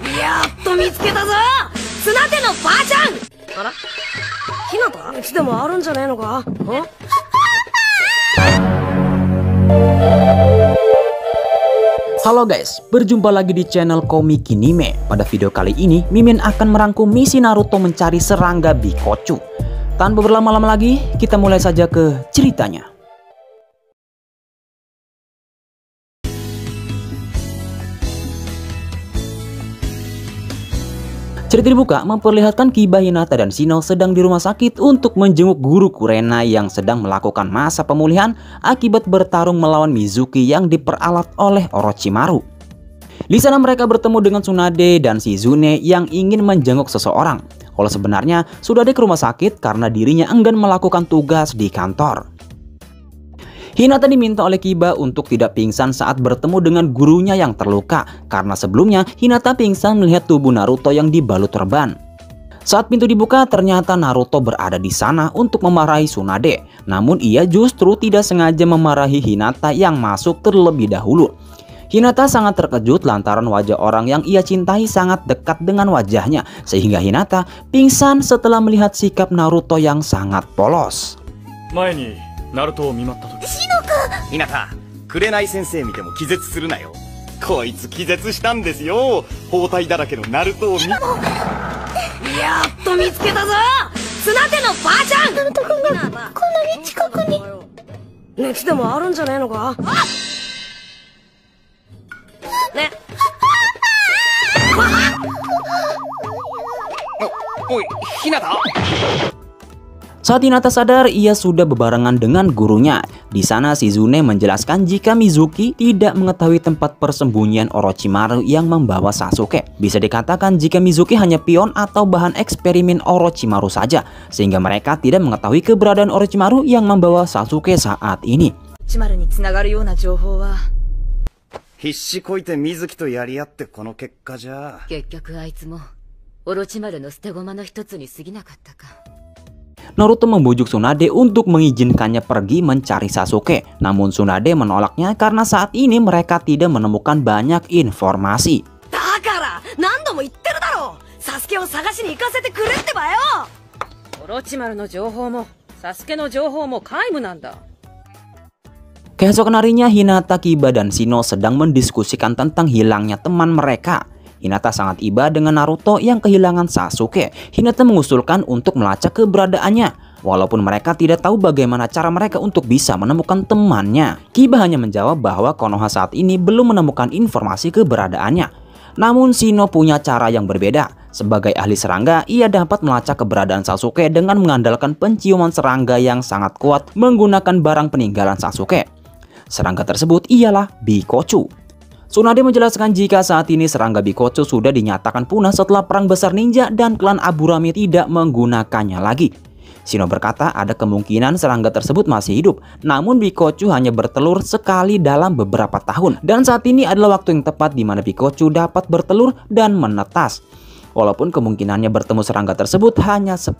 やっと見つけたぞ、綱手のばあちゃん。あら、ひなたいつでもあるんじゃねえのか。Halo guys, berjumpa lagi di channel Komik Kinime. Pada video kali ini, Mimin akan merangkum misi Naruto mencari serangga Bikochu. Tanpa berlama-lama lagi, kita mulai saja ke ceritanya. Cerita dibuka memperlihatkan Kiba, Hinata, dan Shino sedang di rumah sakit untuk menjenguk guru Kurena yang sedang melakukan masa pemulihan akibat bertarung melawan Mizuki yang diperalat oleh Orochimaru. Di sana mereka bertemu dengan Tsunade dan Shizune yang ingin menjenguk seseorang. Kalau sebenarnya Tsunade ke rumah sakit karena dirinya enggan melakukan tugas di kantor. Hinata diminta oleh Kiba untuk tidak pingsan saat bertemu dengan gurunya yang terluka, karena sebelumnya Hinata pingsan melihat tubuh Naruto yang dibalut perban. Saat pintu dibuka, ternyata Naruto berada di sana untuk memarahi Tsunade. Namun ia justru tidak sengaja memarahi Hinata yang masuk terlebih dahulu. Hinata sangat terkejut lantaran wajah orang yang ia cintai sangat dekat dengan wajahnya, sehingga Hinata pingsan setelah melihat sikap Naruto yang sangat polos. ナルトを見舞った時、シノ君、ひなた、紅先生見ても気絶するなよ。こいつ気絶したんですよ。包帯だらけのナルトをやっと見つけたぞ、綱手のばあちゃん。ナルト君がこんなに近くに。熱でもあるんじゃねえのか。ね。おい、ひなた。 Saat Hinata sadar, ia sudah bebarengan dengan gurunya. Di sana Shizune menjelaskan jika Mizuki tidak mengetahui tempat persembunyian Orochimaru yang membawa Sasuke. Bisa dikatakan jika Mizuki hanya pion atau bahan eksperimen Orochimaru saja, sehingga mereka tidak mengetahui keberadaan Orochimaru yang membawa Sasuke saat ini. 必死こいて水木とやり合ってこの結果じゃ。結局あいつもオロチマルの捨て駒の一つに過ぎなかったか。 Naruto membujuk Tsunade untuk mengizinkannya pergi mencari Sasuke. Namun Tsunade menolaknya karena saat ini mereka tidak menemukan banyak informasi. Keesokan harinya Hinata, Kiba, dan Shino sedang mendiskusikan tentang hilangnya teman mereka. Hinata sangat iba dengan Naruto yang kehilangan Sasuke. Hinata mengusulkan untuk melacak keberadaannya, walaupun mereka tidak tahu bagaimana cara mereka untuk bisa menemukan temannya. Kiba hanya menjawab bahwa Konoha saat ini belum menemukan informasi keberadaannya. Namun Shino punya cara yang berbeda. Sebagai ahli serangga, ia dapat melacak keberadaan Sasuke dengan mengandalkan penciuman serangga yang sangat kuat menggunakan barang peninggalan Sasuke. Serangga tersebut ialah Bikochu. Tsunade menjelaskan jika saat ini serangga Bikochu sudah dinyatakan punah setelah perang besar ninja dan klan Aburame tidak menggunakannya lagi. Shino berkata ada kemungkinan serangga tersebut masih hidup, namun Bikochu hanya bertelur sekali dalam beberapa tahun. Dan saat ini adalah waktu yang tepat di mana Bikochu dapat bertelur dan menetas. Walaupun kemungkinannya bertemu serangga tersebut hanya 10%.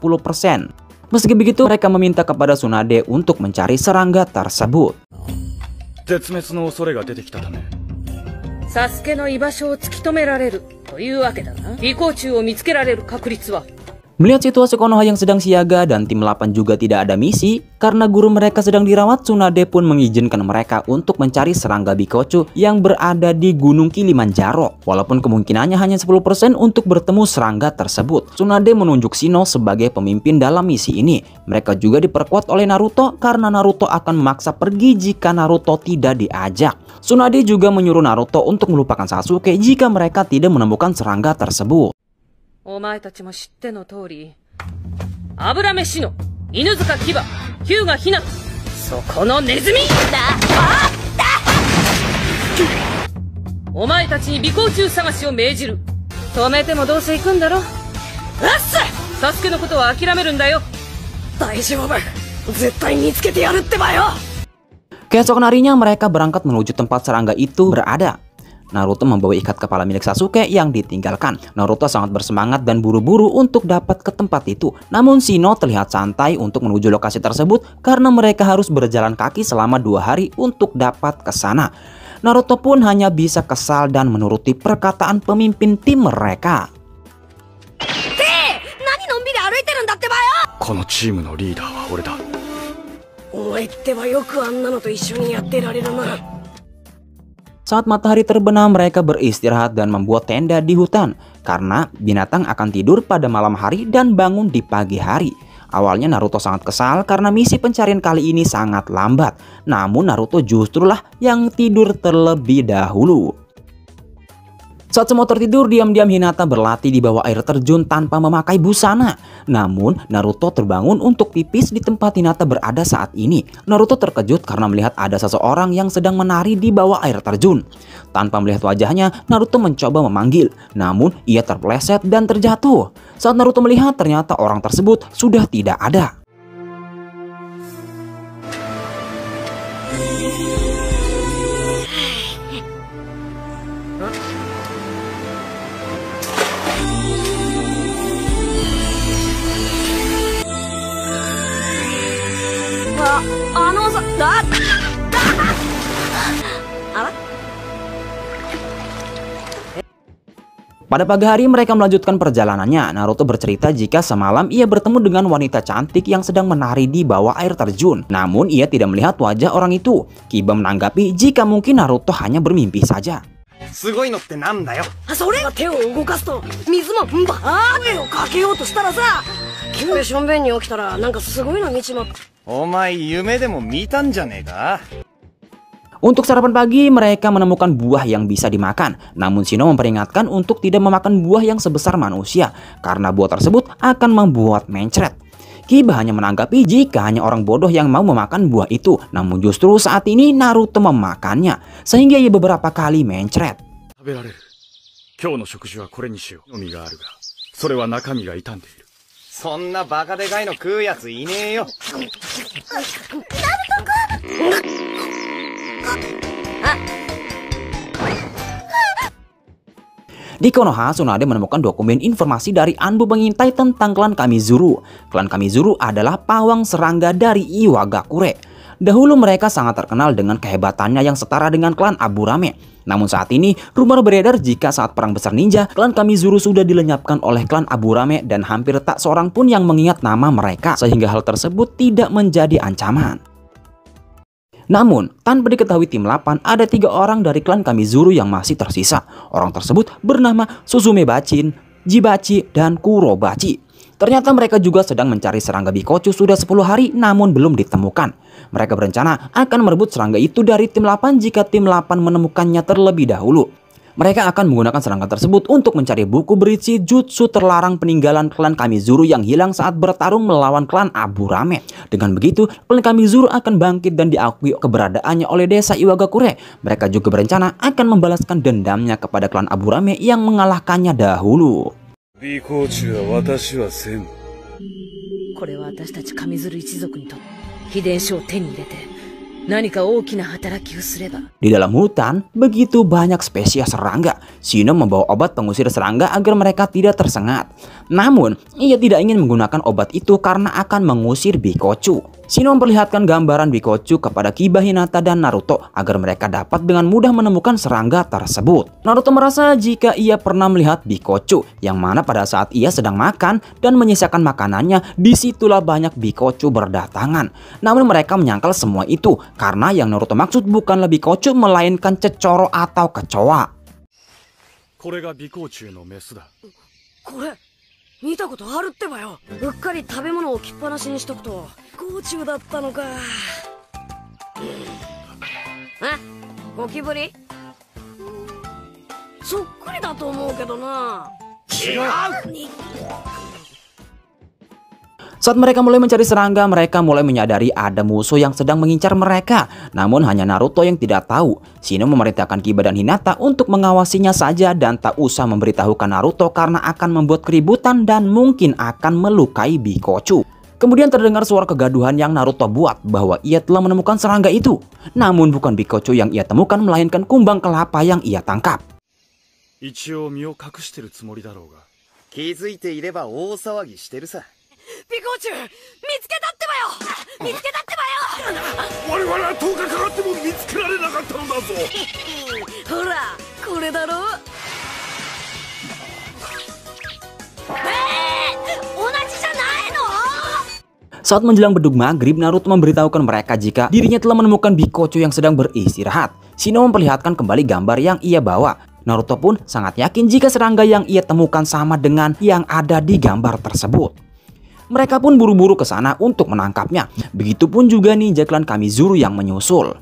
Meski begitu, mereka meminta kepada Tsunade untuk mencari serangga tersebut. サスケの居場所を突き止められるというわけだな。尾行虫を見つけられる確率は。 Melihat situasi Konoha yang sedang siaga dan tim 8 juga tidak ada misi, karena guru mereka sedang dirawat, Tsunade pun mengizinkan mereka untuk mencari serangga Bikochu yang berada di Gunung Kilimanjaro. Walaupun kemungkinannya hanya 10% untuk bertemu serangga tersebut. Tsunade menunjuk Shino sebagai pemimpin dalam misi ini. Mereka juga diperkuat oleh Naruto karena Naruto akan memaksa pergi jika Naruto tidak diajak. Tsunade juga menyuruh Naruto untuk melupakan Sasuke jika mereka tidak menemukan serangga tersebut. お前たちも知っての通り、油飯の犬塚牙、日向ひなた、そこのネズミお前たちに尾行虫探しを命じる。止めてもどうせ行くんだろ。うっす。サスケのことは諦めるんだよ。大丈夫、絶対見つけてやるってばよ。 Keesokan harinya mereka berangkat menuju tempat serangga itu berada. Naruto membawa ikat kepala milik Sasuke yang ditinggalkan. Naruto sangat bersemangat dan buru-buru untuk dapat ke tempat itu. Namun Shino terlihat santai untuk menuju lokasi tersebut karena mereka harus berjalan kaki selama 2 hari untuk dapat ke sana. Naruto pun hanya bisa kesal dan menuruti perkataan pemimpin tim mereka. 何のんびり歩いてるんだってばよ。このチームのリーダーは俺だ。お前ってばよくあんなのと一緒にやってられるな。 Saat matahari terbenam, mereka beristirahat dan membuat tenda di hutan karena binatang akan tidur pada malam hari dan bangun di pagi hari. Awalnya Naruto sangat kesal karena misi pencarian kali ini sangat lambat. Namun Naruto justrulah yang tidur terlebih dahulu. Saat semua tertidur, diam-diam Hinata berlatih di bawah air terjun tanpa memakai busana. Namun Naruto terbangun untuk pipis di tempat Hinata berada saat ini. Naruto terkejut karena melihat ada seseorang yang sedang menari di bawah air terjun. Tanpa melihat wajahnya, Naruto mencoba memanggil. Namun ia terpeleset dan terjatuh. Saat Naruto melihat, ternyata orang tersebut sudah tidak ada. Pada pagi hari mereka melanjutkan perjalanannya. Naruto bercerita jika semalam ia bertemu dengan wanita cantik yang sedang menari di bawah air terjun. Namun ia tidak melihat wajah orang itu. Kiba menanggapi jika mungkin Naruto hanya bermimpi saja. すごいのってなんだよ。それが手を動かすと水もバーッとかけようとしたらさ、急にしょんべんに起きたらなんかすごいの見ちまった。お前夢でも見たんじゃねえか。 Untuk sarapan pagi, mereka menemukan buah yang bisa dimakan. Namun Shino memperingatkan untuk tidak memakan buah yang sebesar manusia, karena buah tersebut akan membuat mencret. Kiba hanya menanggapi jika hanya orang bodoh yang mau memakan buah itu. Namun justru saat ini Naruto memakannya, sehingga ia beberapa kali mencret. 食べられる。今日の食事はこれにしよう。海があるが、それは中身が傷んでいる。そんなバカでかいの食うやついねえよ。 Di Konoha, Tsunade menemukan dokumen informasi dari Anbu pengintai tentang klan Kamizuru. Klan Kamizuru adalah pawang serangga dari Iwagakure. Dahulu mereka sangat terkenal dengan kehebatannya yang setara dengan klan Aburame. Namun saat ini, rumor beredar jika saat perang besar ninja, klan Kamizuru sudah dilenyapkan oleh klan Aburame dan hampir tak seorang pun yang mengingat nama mereka, sehingga hal tersebut tidak menjadi ancaman. Namun, tanpa diketahui tim 8, ada 3 orang dari klan Kamizuru yang masih tersisa. Orang tersebut bernama Suzume Bachin, Jibachi, dan Kurobachi. Ternyata mereka juga sedang mencari serangga Bikochu sudah 10 hari namun belum ditemukan. Mereka berencana akan merebut serangga itu dari tim 8 jika tim 8 menemukannya terlebih dahulu. Mereka akan menggunakan serangga tersebut untuk mencari buku berisi jutsu terlarang peninggalan klan Kamizuru yang hilang saat bertarung melawan klan Aburame. Dengan begitu, klan Kamizuru akan bangkit dan diakui keberadaannya oleh desa Iwagakure. Mereka juga berencana akan membalaskan dendamnya kepada klan Aburame yang mengalahkannya dahulu. これは私たち上鶴一族にとって秘伝書を手に入れて何か大きな働きをすれば。 Di dalam hutan, begitu banyak spesies serangga. Shino membawa obat pengusir serangga agar mereka tidak tersengat. Namun, ia tidak ingin menggunakan obat itu karena akan mengusir Bikochu. Shino memperlihatkan gambaran Bikochu kepada Kiba, Hinata, dan Naruto agar mereka dapat dengan mudah menemukan serangga tersebut. Naruto merasa jika ia pernah melihat Bikochu, yang mana pada saat ia sedang makan dan menyisakan makanannya, disitulah banyak Bikochu berdatangan. Namun mereka menyangkal semua itu karena yang Naruto maksud bukanlah Bikochu melainkan cecoro atau kecoa. これが尾行虫のメスだ。これ見たことあるってばよ。うっかり食べ物を置きっぱなしにしとくと甲虫だったのか。ゴキブリそっくりだと思うけどな。違う。 Saat mereka mulai mencari serangga, mereka mulai menyadari ada musuh yang sedang mengincar mereka. Namun hanya Naruto yang tidak tahu. Shino memerintahkan Kiba dan Hinata untuk mengawasinya saja dan tak usah memberitahukan Naruto karena akan membuat keributan dan mungkin akan melukai Bikochu. Kemudian terdengar suara kegaduhan yang Naruto buat bahwa ia telah menemukan serangga itu. Namun bukan Bikochu yang ia temukan melainkan kumbang kelapa yang ia tangkap. 一応身を隠してるつもりだろうが。気づいていれば大騒ぎしてるさ。尾行中見つけたってばよ見つけたってばよ我々は10日かかっても見つけられなかったのだぞ。ほらこれだろ。同じじゃないの。 Saat menjelang beduk maghrib, Naruto memberitahukan mereka jika dirinya telah menemukan Bikochu yang sedang beristirahat. Shino memperlihatkan kembali gambar yang ia bawa. Naruto pun sangat yakin jika serangga yang ia temukan sama dengan yang ada di gambar tersebut. Mereka pun buru-buru ke sana untuk menangkapnya. Begitupun juga ninja klan Kamizuru yang menyusul.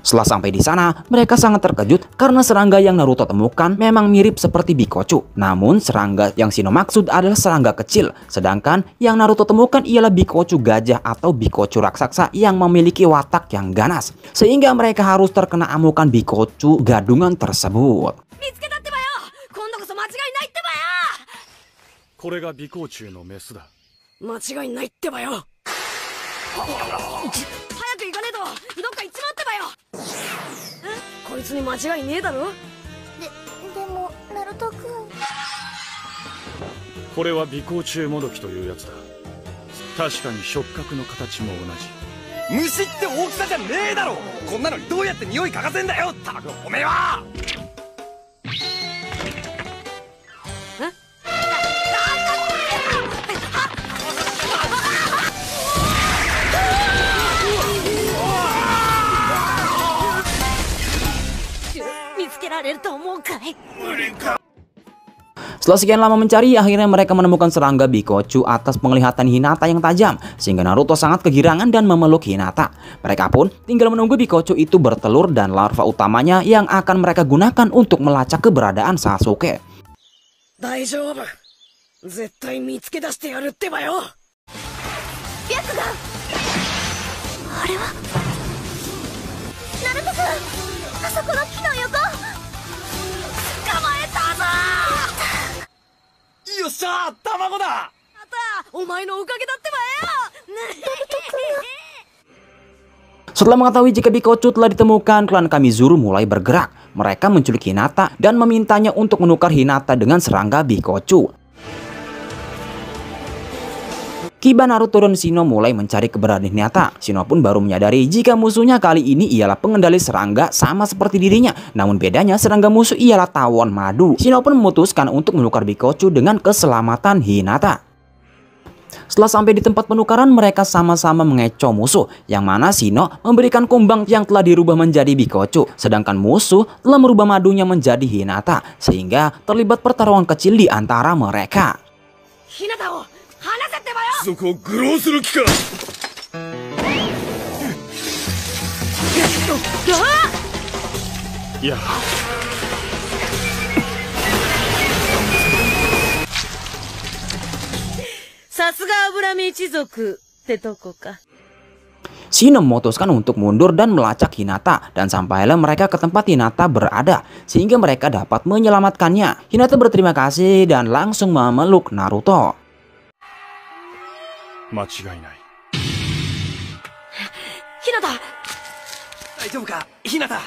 Setelah sampai di sana, mereka sangat terkejut karena serangga yang Naruto temukan memang mirip seperti Bikochu. Namun serangga yang Shino maksud adalah serangga kecil, sedangkan yang Naruto temukan ialah Bikochu gajah atau Bikochu raksasa yang memiliki watak yang ganas, sehingga mereka harus terkena amukan Bikochu gadungan tersebut. これが尾行中のメスだ。間違いないってばよ。早く行かねえとどっか行っちまってばよ。こいつに間違いねえだろ。でもナルト君、これは尾行中もどきというやつだ。確かに触覚の形も同じ。虫って大きさじゃねえだろ。こんなのにどうやって匂い嗅がせんだよ。たくおめえは。Setelah sekian lama mencari, akhirnya mereka menemukan serangga Bikochu atas penglihatan Hinata yang tajam, sehingga Naruto sangat kegirangan dan memeluk Hinata. Mereka pun tinggal menunggu Bikochu itu bertelur dan larva utamanya yang akan mereka gunakan untuk melacak keberadaan Sasuke. 大丈夫。絶対見つけ出してやるってばよ。白眼。あれはナルト君、あそこの木の横。捕まえたぞ。よっしゃー、卵だ。お前のおかげだってばよ。Setelah mengetahui jika Bikochu telah ditemukan, klan Kamizuru mulai bergerak. Mereka menculik Hinata dan memintanya untuk menukar Hinata dengan serangga Bikochu. Kiba, Naruto, dan Shino mulai mencari keberadaan Hinata. Shino pun baru menyadari jika musuhnya kali ini ialah pengendali serangga sama seperti dirinya. Namun bedanya serangga musuh ialah tawon madu. Shino pun memutuskan untuk menukar Bikochu dengan keselamatan Hinata. Setelah sampai di tempat penukaran, mereka sama-sama mengecoh musuh, yang mana Shino memberikan kumbang yang telah dirubah menjadi Bikochu, sedangkan musuh telah merubah madunya menjadi Hinata, sehingga terlibat pertarungan kecil di antara mereka. Hinata, hanasete ba yo. そこを愚弄する気か。いや。さすが脂身一族ってとこか。Shino memutuskan untuk mundur dan melacak Hinata, dan sampailah mereka ke tempat Hinata berada, sehingga mereka dapat menyelamatkannya. Hinata berterima kasih dan langsung memeluk Naruto. 間違いない。Hinata, 大丈夫か、Hinata。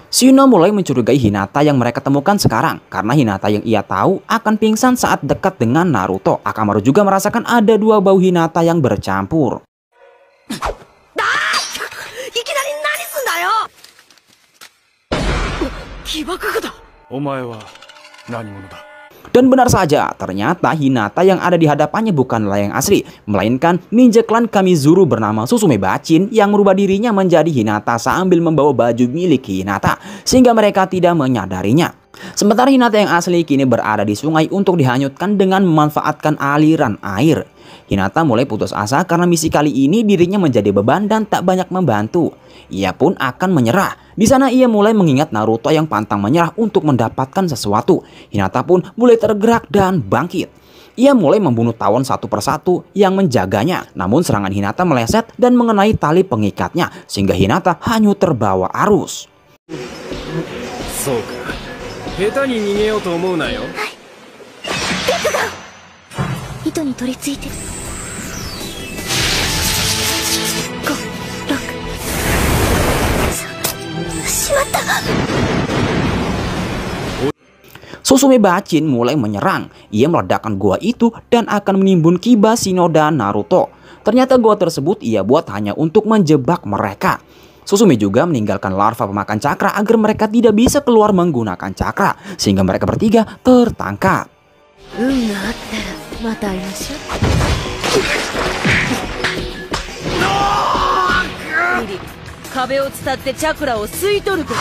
Shino mulai mencurigai Hinata yang mereka temukan sekarang, karena Hinata yang ia tahu akan pingsan saat dekat dengan Naruto. Akamaru juga merasakan ada dua bau Hinata yang bercampur. いきなり何すんだよ。起爆具だ。お前は何者だ。 Dan benar saja, ternyata Hinata yang ada di hadapannya bukanlah yang asli, melainkan ninja klan Kamizuru bernama Susume Bachin yang merubah dirinya menjadi Hinata sambil membawa baju milik Hinata, sehingga mereka tidak menyadarinya. Sementara Hinata yang asli kini berada di sungai untuk dihanyutkan dengan memanfaatkan aliran air. Hinata mulai putus asa karena misi kali ini dirinya menjadi beban dan tak banyak membantu. Ia pun akan menyerah. Di sana ia mulai mengingat Naruto yang pantang menyerah untuk mendapatkan sesuatu. Hinata pun mulai tergerak dan bangkit. Ia mulai membunuh tawon satu persatu yang menjaganya. Namun serangan Hinata meleset dan mengenai tali pengikatnya, sehingga Hinata hanyut terbawa arus. そうか。下手に逃げようと思うなよ。糸に取り付いてる。しまった。Susume Bacin mulai menyerang. Ia meledakkan gua itu dan akan menimbun Kiba, Shino, dan Naruto. Ternyata gua tersebut ia buat hanya untuk menjebak mereka. Susume juga meninggalkan larva pemakan cakra agar mereka tidak bisa keluar menggunakan cakra, sehingga mereka bertiga tertangkap. 壁を伝ってチャクラを吸い取るか。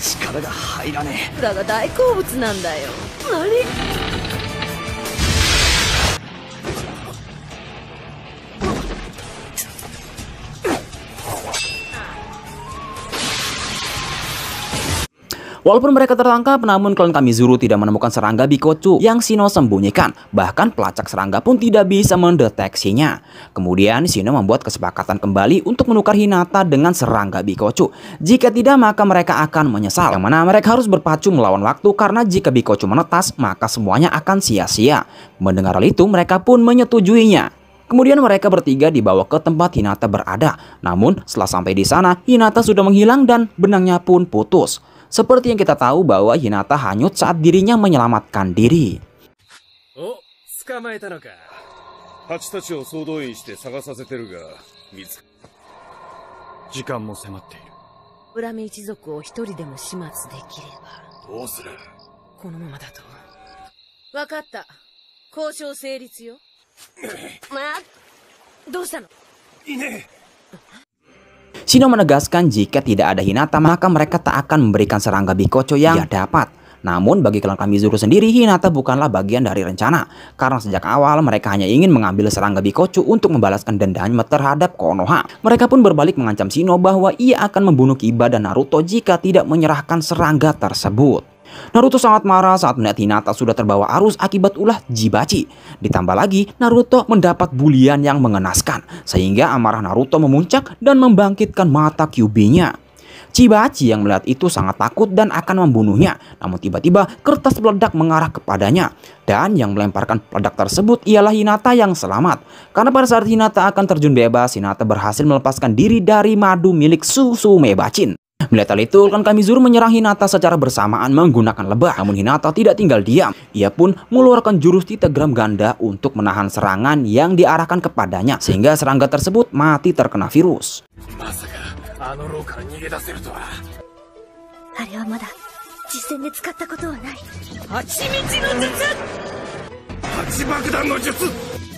力が入らねだが大好物なんだよ。何？ Walaupun mereka tertangkap, namun klan Kamizuru tidak menemukan serangga Bikochu yang Shino sembunyikan. Bahkan pelacak serangga pun tidak bisa mendeteksinya. Kemudian Shino membuat kesepakatan kembali untuk menukar Hinata dengan serangga Bikochu. Jika tidak, maka mereka akan menyesal. Yang mana mereka harus berpacu melawan waktu karena jika Bikochu menetas, maka semuanya akan sia-sia. Mendengar hal itu, mereka pun menyetujuinya. Kemudian mereka bertiga dibawa ke tempat Hinata berada. Namun setelah sampai di sana, Hinata sudah menghilang dan benangnya pun putus. Seperti yang kita tahu bahwa Hinata hanyut saat dirinya menyelamatkan diri. Oh, 捕まえたのか。ハチたちを総動員して探させてるが、時間も迫っている。恨み一族を一人でも始末できれば。どうする？このままだと。わかった。交渉成立よ。どうしたの？いねえ。 Shino menegaskan jika tidak ada Hinata maka mereka tak akan memberikan serangga Bikochu yang ia dapat. Namun bagi klan Kamizuru sendiri, Hinata bukanlah bagian dari rencana. Karena sejak awal mereka hanya ingin mengambil serangga Bikochu untuk membalaskan dendamnya terhadap Konoha. Mereka pun berbalik mengancam Shino bahwa ia akan membunuh Kiba dan Naruto jika tidak menyerahkan serangga tersebut. Naruto sangat marah saat melihat Hinata sudah terbawa arus akibat ulah Jibachi. Ditambah lagi, Naruto mendapat bulian yang mengenaskan, sehingga amarah Naruto memuncak dan membangkitkan mata Kyuubi-nya. Jibachi yang melihat itu sangat takut dan akan membunuhnya. Namun tiba-tiba kertas peledak mengarah kepadanya. Dan yang melemparkan peledak tersebut ialah Hinata yang selamat. Karena pada saat Hinata akan terjun bebas, Hinata berhasil melepaskan diri dari madu milik Susume Bacin. Melihat hal itu, klan Kamizuru menyerang Hinata secara bersamaan menggunakan lebah. Namun Hinata tidak tinggal diam. Ia pun mengeluarkan jurus Titegram Ganda untuk menahan serangan yang diarahkan kepadanya. Sehingga serangga tersebut mati terkena virus. あれはまだ実戦で使ったことはない。蜂蜜の術。蜂爆弾の術。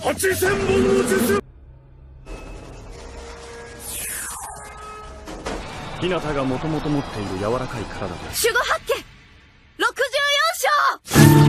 8000本の術。日向がもともと持っている柔らかい体で守護発見64章。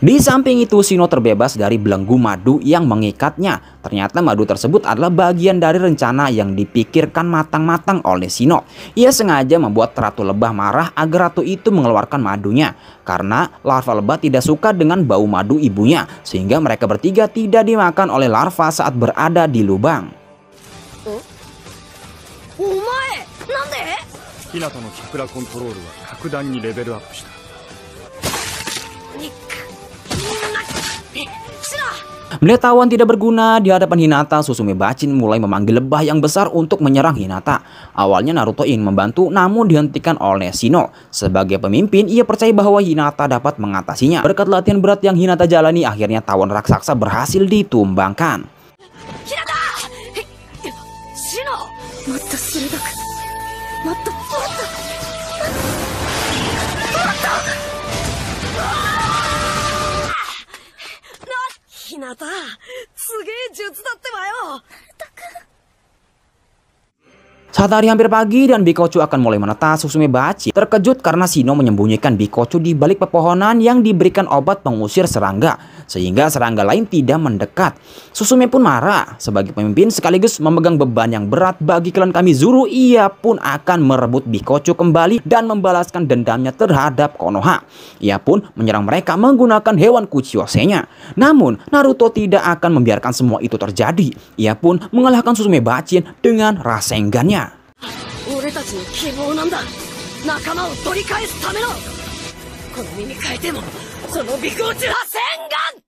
Di samping itu, Shino terbebas dari belenggu madu yang mengikatnya. Ternyata madu tersebut adalah bagian dari rencana yang dipikirkan matang-matang oleh Shino. Ia sengaja membuat Ratu Lebah marah agar ratu itu mengeluarkan madunya. Karena larva lebah tidak suka dengan bau madu ibunya. Sehingga mereka bertiga tidak dimakan oleh larva saat berada di lubang. Omae, nande? 日向のチャクラコントロールは格段にレベルアップした。 Melihat tawan tidak berguna di hadapan Hinata, Susume Bacin mulai memanggil lebah yang besar untuk menyerang Hinata. Awalnya Naruto ingin membantu, namun dihentikan oleh Shino. Sebagai pemimpin, ia percaya bahwa Hinata dapat mengatasinya. Berkat latihan berat yang Hinata jalani, akhirnya tawan raksasa berhasil ditumbangkan. Hinata! Shino! Motto suridoku. Motto. Hinata, すげえ術だってばよ。 Saat hari hampir pagi dan Bikochu akan mulai menetas, Susume Bacin terkejut karena Shino menyembunyikan Bikochu di balik pepohonan yang diberikan obat pengusir serangga, sehingga serangga lain tidak mendekat. Susume pun marah. Sebagai pemimpin sekaligus memegang beban yang berat bagi klan Kamizuru, ia pun akan merebut Bikochu kembali dan membalaskan dendamnya terhadap Konoha. Ia pun menyerang mereka menggunakan hewan Kuchiyose-nya. Namun Naruto tidak akan membiarkan semua itu terjadi. Ia pun mengalahkan Susume Bacin dengan Rasengan-nya. 俺たちの希望なんだ。仲間を取り返すための。この身に変えてもその尾行中は戦眼。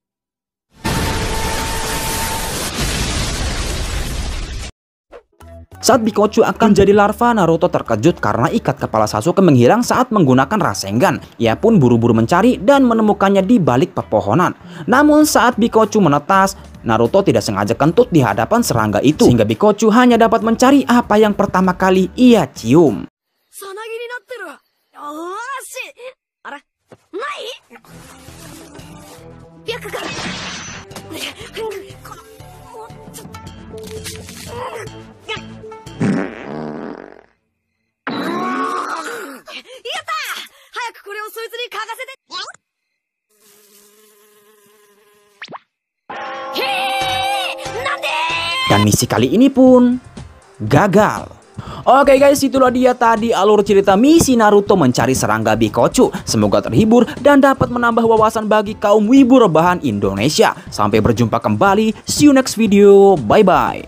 Saat Bikochu akan jadi larva, Naruto terkejut karena ikat kepala Sasuke menghilang saat menggunakan Rasengan. Ia pun buru-buru mencari dan menemukannya di balik pepohonan. Namun saat Bikochu menetas, Naruto tidak sengaja kentut di hadapan serangga itu, sehingga Bikochu hanya dapat mencari apa yang pertama kali ia cium. Dan misi kali ini pun gagal. Oke guys, itulah dia tadi alur cerita misi Naruto mencari serangga Bikochu. Semoga terhibur dan dapat menambah wawasan bagi kaum wibu rebahan Indonesia. Sampai berjumpa kembali, see you next video, bye bye.